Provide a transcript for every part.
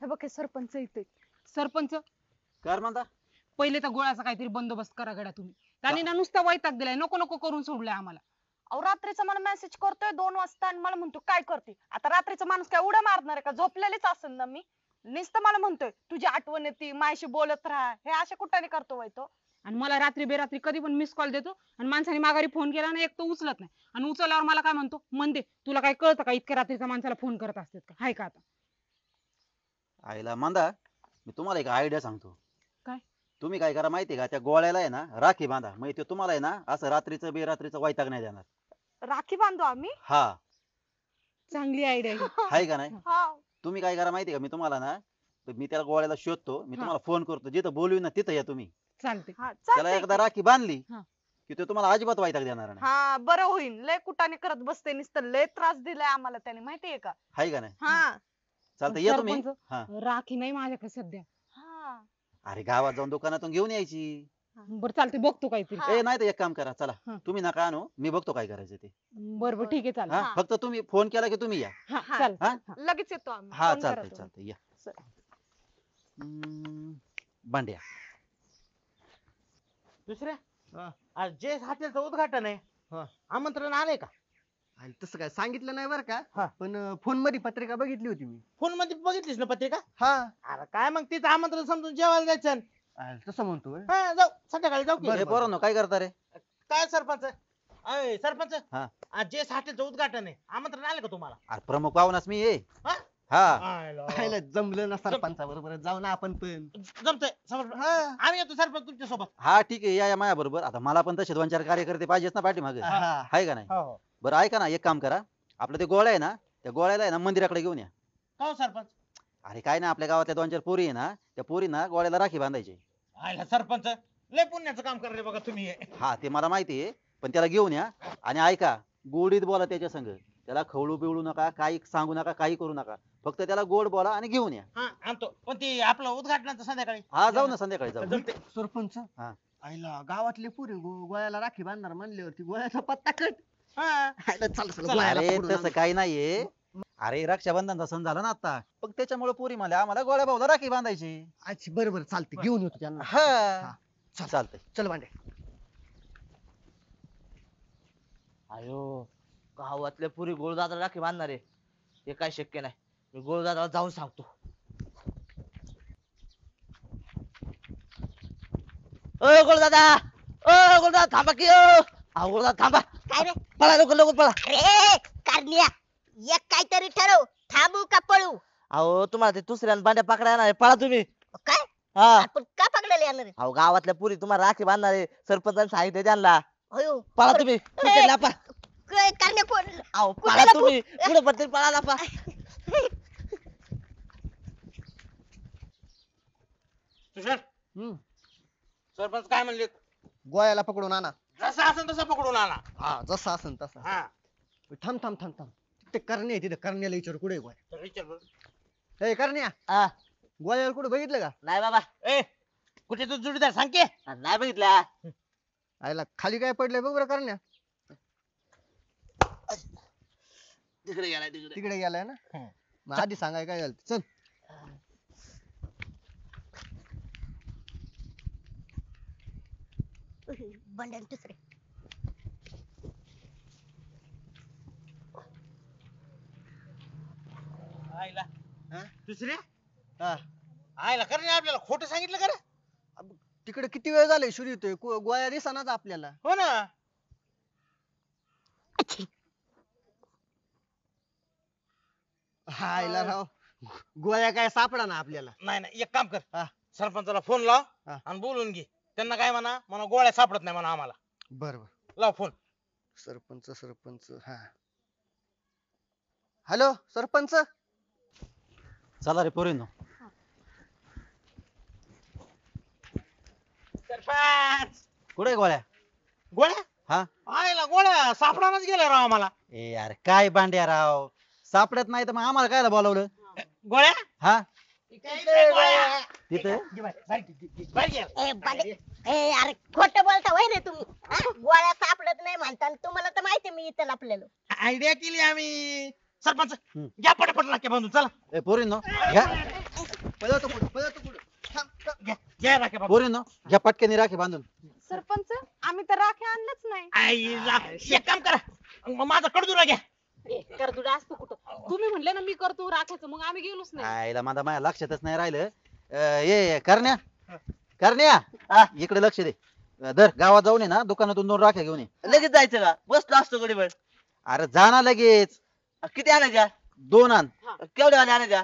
हे बघ हे सरपंच इथे. सरपंच कर म्हणता. पहिले तर गोळ्याचा काहीतरी बंदोबस्त करा गड्या तुम्ही. त्यांनी ना नुसता वैताग दिलाय, नको नको करून सोडलंय आम्हाला. अहो रात्रीचा मला मेसेज करतोय 2 वाजता आणि मला म्हणतो काय करते आता. रात्रीचा माणूस काय उड्या मारणार आहे का? झोपलेलीच असेल ना मी. नुसतं मला म्हणतोय तुझी आठवण येते माझ्याशी बोलत राहा. हे अशा कुठाने करतो वय तो. आणि मला रात्री बेरात्री कधी पण मिस कॉल देतो आणि माणसाने माघारी फोन केला ना एक तो उचलत नाही आणि उचलल्यावर मला काय म्हणतो, म्हणते तुला काय कळतं का इतक्या रात्रीचा माणसाला फोन करत असतात का? हाय का आता? आईला मांदा, मी तुम्हाला एक आयडिया सांगतो. काय? तुम्ही काय करा माहिती का, त्या गोळ्याला आहे ना राखी बांधा, म्हणजे ते तुम्हाला आहे ना असं रात्रीचं बेरात्रीचं वैताग नाही देणार. राखी बांधू आम्ही. हा. चांगली आयडिया. हाय का नाही? हा तुम्ही काय करा माहिती का, मी तुम्हाला ना मी त्या गोळ्याला शोधतो, मी हा. तुम्हाला फोन करतो, जिथं बोलवी ना तिथं या तुम्ही. चालते. हा त्याला चालतंय एकदा की. राखी बांधली हा. की तो तुम्हाला अजिबात वैताग देणार नाही. हा बरं होईल. लय कुटाने करत बसते नुसतं. लय त्रास दिलाय आम्हाला त्याने माहितीये का. हाय का नाही? हा चालतं या तुम्ही. सरपंच, हा. राखी नाही माझ्याकडे सध्या. हा अरे गावात जाऊन दुकानातून घेऊन यायची. बरं चालते, बघतो काहीतरी. हा. ए नाही तर एक काम करा, चला हा. तुम्ही नका आणू, मी बघतो काय करायचं ते. बरं बरं ठीक आहे चालेल. हा हा. फक्त तुम्ही फोन केला की तुम्ही या. हा हा. चाल. हा लगेच येतो आम्ही. हा फोन करा चालतंय तुम्ही. चालतंय या. चल. भांड्या. दुसऱ्या आज जे हॉटेलचं उद्घाटन आहे, आमंत्रण आलंय का? आणि तसं काय सांगितलं नाही बरं हा. का, पण फोन मध्ये पत्रिका बघितली होती मी. फोन मध्ये बघितलीस ना पत्रिका? हा. अरे काय मग तिचं आमंत्रण समजून जेवायला जायचं. तसं म्हणतो होय. हा जाऊ, संध्याकाळी जाऊ की. बरं, ए पोरांनो काय करता रे? काय सरपंच? अय सरपंच, हा. आज जे हॉटेलचं उद्घाटन आहे, आमंत्रण आलं का तुम्हाला? अरे प्रमुख पाहुणाच मी ये. हा? हा. खायला जमलं ना सरपंचा बरोबर जाऊ ना आपण पण. जमतंय समज. आम्ही येतो सरपंच तुमच्या सोबत. हा ठीक आहे, या माझ्या बरोबर. आता मला पण तसे 2-4 कार्यकर्ते पाहिजेत ना पाठीमागे. हा. हाय का नाही? हो. बरं ऐका ना, एक काम करा, आपलं ते गोळ्या आहे ना, त्या गोळ्याला आहे ना मंदिराकडे घेऊन या. का हो सरपंच? अरे काय ना, आपल्या गावातल्या 2-4 पोरी आहे ना, त्या पोरींना गोळ्याला राखी बांधायची. आयला सरपंच, लय पुण्याचं काम करले बघा तुम्ही हे. हा ते मला माहिती आहे, पण त्याला घेऊन या आणि ऐका, गोडीत बोला त्याच्या संग. त्याला खवळू बिवळू नका, काही सांगू नका, काही करू नका. फक्त त्याला गोड बोला आणि घेऊन या. हा आणतो. पण ती आपलं उद्घाटनाचं संध्याकाळी. हा जाऊ ना, संध्याकाळी जाऊ. जमतंय. सरपंच हा. आईला गावातले पुरे गोळ्याला राखी बांधणार म्हणल्यावरती गोळ्याचा पत्ता कट. हा. आईला चल चल चला, गोळ्याला अरे पकडून तसं आणू. काही नाहीये. अरे रक्षाबंधनचा सण झाला ना आता, मग त्याच्यामुळे पोरी मला आम्हाला गोळ्या भाऊला राखी बांधायची. अच्छा बरोबर चालते, घेऊन येतो त्यांना. हा चल. चालतंय. चल भांडे. अयो गावातल्या पुरी गोळदादाला राखी बांधणार आहे, हे काय शक्य नाही. मी गोळदादाला जाऊन सांगतो. ओ गोळदादा, ओ गोळदादा थांबा की. ओ गोळदादा थांबा. काय रे? पळा लवकर लवकर पळा. अरे कारण्या, एक काहीतरी ठरव. थांबू का पळू? अहो तुम्हाला ते दुसऱ्यानं बांड्या पकडायला येणार आहे. पळा तुम्ही. काय हा. आपण का पकडायला येणार आहे? अहो गावातल्या पुरी तुम्हाला राखी बांधणार आहे, सरपंचाने सांगितले त्यांना. होय पळा तुम्ही. कुठे लापा. कारण्या कोण? अहो कुठे पळा लपू? तुम्ही. पुढे पडते पळा लापा. तुषार, हम्म. सरपंच काय म्हणले? गोळ्याला पकडून आणा. जसं असेल तसं पकडून आणा. हा जसा असन तसा. हा. थांब थांब थांब थांब. ते करणे तिथे करण्याला विचार कुठे गोळ्या. तर विचार बरं. हे करण्या, हा. गोळ्याला कुठे बघितलं का? नाही बाबा. ए कुठे तू जोडीदार सांग की. नाही बघितला. आईला खाली काय पडलंय बघ बरं करण्या. तिकडे गेलाय तिकडे. तिकडे गेलाय ना. मग आधी सांगाय काय झालं चल. बंडन दुसरे. आईला. हा? दुसऱ्या हा. आईला कर नाही आपल्याला खोटं सांगितलं का रे? तिकडे किती वेळ झाले शूट येतोय गोळ्या दिसानाच आपल्याला. हो ना. हायला राव, गोळ्या काय सापडा ना आपल्याला. नाही नाही, एक काम कर. हा. सरपंचाला फोन लाव हा. आणि बोलून घे. त्यांना काय म्हणा, म्हणा गोळ्या सापडत नाही म्हणा आम्हाला. बर बर. लाव फोन. सरपंच सरपंच. हा हॅलो सरपंच. चला रे पोरींनो. सरपंच. कुठे गोळ्या? गोळ्या? हा. आईला गोळ्या सापडानच गेल्या राव आम्हाला. ए यार काय बांड्या राव, सापडत नाही तर मग आम्हाला कायला बोलावलं? गोळ्या? हा इकडे गोळ्या. तिथे. बाहेर ये. ए बंडे, ए अरे खोटं बोलता होय रे तुम्ही. हा? गोळ्या सापडत नाही म्हणता आणि तुम्हाला तर माहिती आहे मी इथं लपलेलो. आयडिया केली आम्ही. सरपंच हम्म. घ्या पटापट नाक्या बांधून चला. ए पोरींनो घ्या. पळवतो पुढे पळवतो पुढे घ्या राख्या बाबा. पोरींनो घ्या पटकन राखी बांधून. सरपंच आम्ही तर राख्या आणलंच नाही. आईला एक काम करा माझा कडदुरा घ्या. करदुडा असतो कुठं तुम्ही म्हणले ना मी करतो राखायचं मग आम्ही गेलोच नाही. आईला माझ्या लक्षातच नाही राहिलं. ये करण्या करण्या इकडे लक्ष दे. धर गावात जाऊन ये ना दुकानातून 2 राख्या घेऊन ये. लगेच जायचं का बसलो असतो गडीवर. अरे जा ना लगेच. किती आणायच्या 2 आण. केवढ्या आणायच्या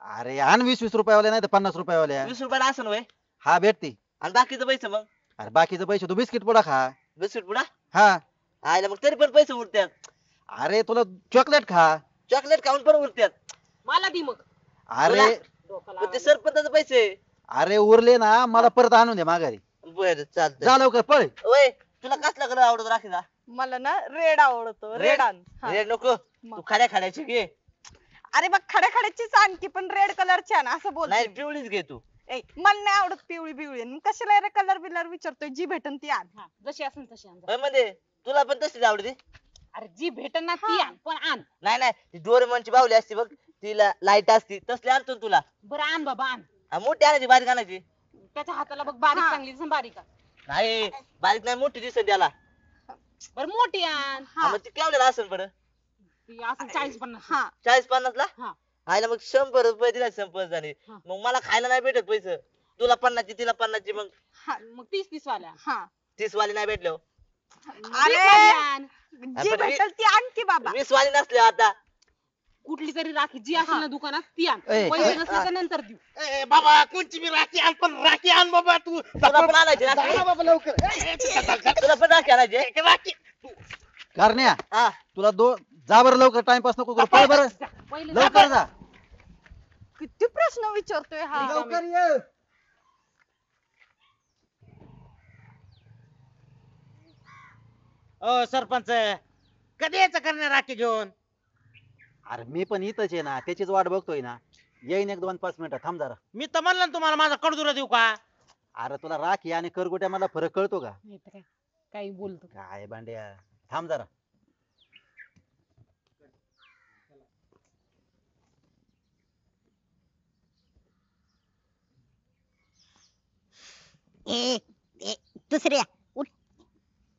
अरे आण 20-20 रुपयावाल्या नाही तर 50 रुपयावाल्या. 20 रुपयाला असं वय हा भेटती. आणि बाकीचं पैसे मग अरे बाकीचे पैसे तू बिस्किट पुडा खा. बिस्किट पुडा हा आयला मग तरी पण पैसे उरत्यात. अरे तुला चॉकलेट खा. चॉकलेट खाऊन पण उरत्यात. मला दी मग अरे डोकं पण ते लावायला. सरपंचाचे पैसे. अरे उरले ना मला परत आणून दे माघारी. बर चालतंय. जा लवकर पळ. वय तुला कसला कलर आवडतो राखीचा. मला ना रेड आवडतो. रेड आण. हा. रेड नको तू खाड्या खाड्याची घे. अरे बघ खड्या खड्याचीच आणखी पण रेड कलरची आण असं बोल. नाही पिवळीच घे तू. मला नाही आवडत पिवळी पिवळी. मग कशाला रे कलर बिलर विचारतोय. जी भेटन ती आण. हा, जशी असेल तशी आण जा. होय म्हणजे तुला पण तशीच आवडते. अरे जी भेटन ना ती आण पण आण. नाही नाही ती डोरेमॉनची बाहुली असते बघ तिला लाईट असती तसली आणतो ना तुला. बरं आण बाबा आण. आणि मोठी आणायची बारीक आणायची. त्याच्या हाताला बघ बारीक हा. चांगली दिसेल बारीक आण. नाही बारीक नाही मोठी दिसत त्याला. बरं मोठी आण. मग ती केवढ्याला असेल बरं. ती असं 40-50. हा 40-50 ला. हा. आयला मग 100 रुपये दिला संपत झाले. हा. मग मला खायला नाही भेटत पैसे. तुला 50ची तिला 50ची मग मग 30-30 वाल्या. हा 30 वाली नाही भेटले. अरे 20 वाल्या आण. जी पण भेटल ती आण की बाबा. 20 वाली नसले आता. कुठली तरी राखी जी असेल ना दुकानात ती आण. ए, पैसे ए, नसले तर नंतर देऊ. ए, बाबा कोणची मी राखी आण पण राखी आण बाबा तू. तुला पण आणायची राखी? जा बाबा लवकर तुला पण राखी आणायची? राखी करण्या हा तुला जा बरं लवकर टाइमपास नको करू. पळ बरं पहिले लवकर जा. किती प्रश्न विचारतोय हा. लवकर ये ओ सरपंच कधी यायचं करणे राखी घेऊन. अरे मी पण इथंच आहे ना त्याचीच वाट बघतोय ना. येईन 1-2-5 मिनिटं थांब जरा. मी तर म्हणलं ना तुम्हाला माझा कडदुरा देऊ का. अरे तुला राखी आणि करगोट्या मला फरक कळतो का. नाही तर काय काही बोलतो. काय भांड्या थांब जरा. ए ए दुसऱ्या उठ.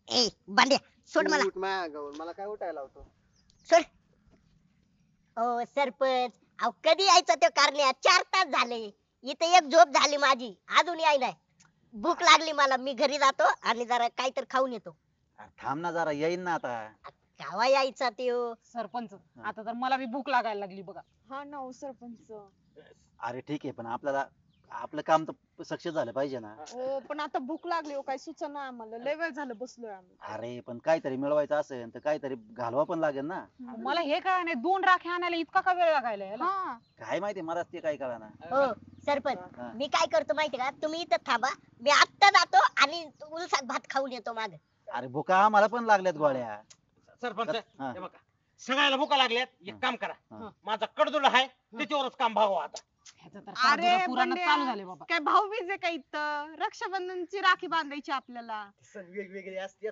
ए बांड्या सोड मला उठ मागावर मला काय उठायला होतो. सोड. ओ सरपंच अहो कधी यायचा तो कारण्या 4 तास झाले. इथे एक झोप झाली माझी अजून याय नाही. भूक लागली मला मी घरी जातो आणि जरा काहीतरी खाऊन येतो. अरे थांब ना जरा येईन ना आता. गावा यायचा त्यो. सरपंच आता तर मला बी भूक लागायला लागली बघा. हा ना हो सरपंच. अरे ठीक आहे पण आपल्याला आपलं काम तर सक्सेस झालं पाहिजे ना. हो पण आता भूक लागली हो. काय सुचना आम्हाला. लय वेळ झालं बसलोय आम्ही. अरे पण काहीतरी मिळवायचं असेल तर काहीतरी घालवा पण लागेल ना. मला हे काय नाही 2 राख्या आणायला इतका का वेळ लागायला याला? हा काय माहिती मला ते काय कळा ना. हो सरपंच हा. मी काय करतो माहिती का तुम्ही इथं थांबा. मी आत्ता जातो आणि उलसाक भात खाऊन येतो माग. अरे भुका आम्हाला पण लागल्यात गोळ्या. सरपंच हा. हे बघा सगळ्याला भुका लागल्यात. एक काम हा. करा माझा कडदुरा आहे त्याच्यावरच काम भागवा आता. ह्याचं तर अरे करदुरा पुराणच बंड्या, चालू झाले बाबा. काय भाऊबीज आहे का इथं. रक्षाबंधनची राखी बांधायची आपल्याला. सण वेगवेगळे असतात.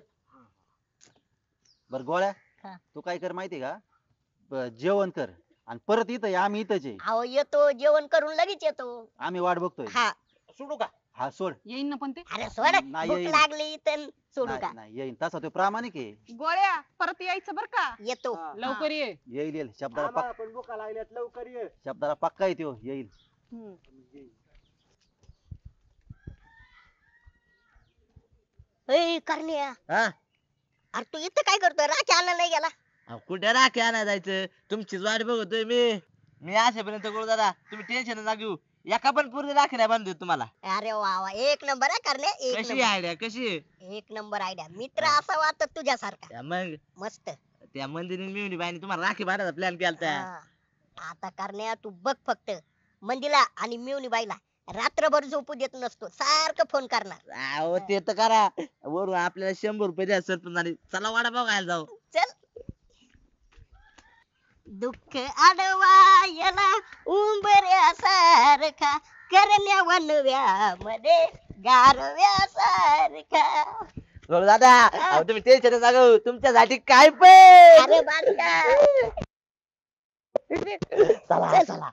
बर गोळ्या हा. तू काय कर माहिती का जेवण कर आणि परत इथं ये. आम्ही इथंच आहे. अहो येतो जेवण करून लगेच येतो. आम्ही वाट बघतोय. हा सोडू का. हा सोड. येईन ना पण ते. अरे सोड नाही भूक येईल. लागली तर सोडू का. नाही नाही, येईन तसा तो प्रामाणिक आहे. गोळ्या परत यायचं बर का. येतो. हा. लवकर ये. येईल येईल शब्दाला आम्हाला पण भुका लागल्यात लवकर ये. शब्दाला पक्का येते हो. येईल. हम्म. ए करण्या हा अरे तू इथं काय करतोय राखी आणला नाही गेला. अहो, कुठे राखी आणायला जायचं. तुमचीच वाट बघतोय मी असेपर्यंत करू दादा. तुम्ही टेन्शन ना घेऊ. एका पण पूर्ण राखी नाही बांधू देत तुम्हाला. अरे वा वा एक नंबर आहे करण्या एक कशी नंबर. आयडिया कशी. एक नंबर आयडिया मित्र असा वाटत तुझ्यासारखा त्या मग मस्त. त्या मंदिरीने मिळून बाईने तुम्हाला राखी बांधायचा प्लॅन केला. हा. आता करण्या तू बघ फक्त मंदीला आणि मिवनी बाईला रात्रभर झोपू देत नसतो. सारखं फोन करणार. अहो ते तर करा. वरून आपल्याला 100 रुपये द्या सरपंच आणि चला वडा पाव खायला जाऊ. चल. दुःख अडवायला उंबऱ्यासारखा करण्या वनव्यामध्ये गारव्यासारखा. बघ दादा अहो तुम्ही टेन्शन नका घेऊ. तुमच्यासाठी काय पण. अरे बालिका चला चला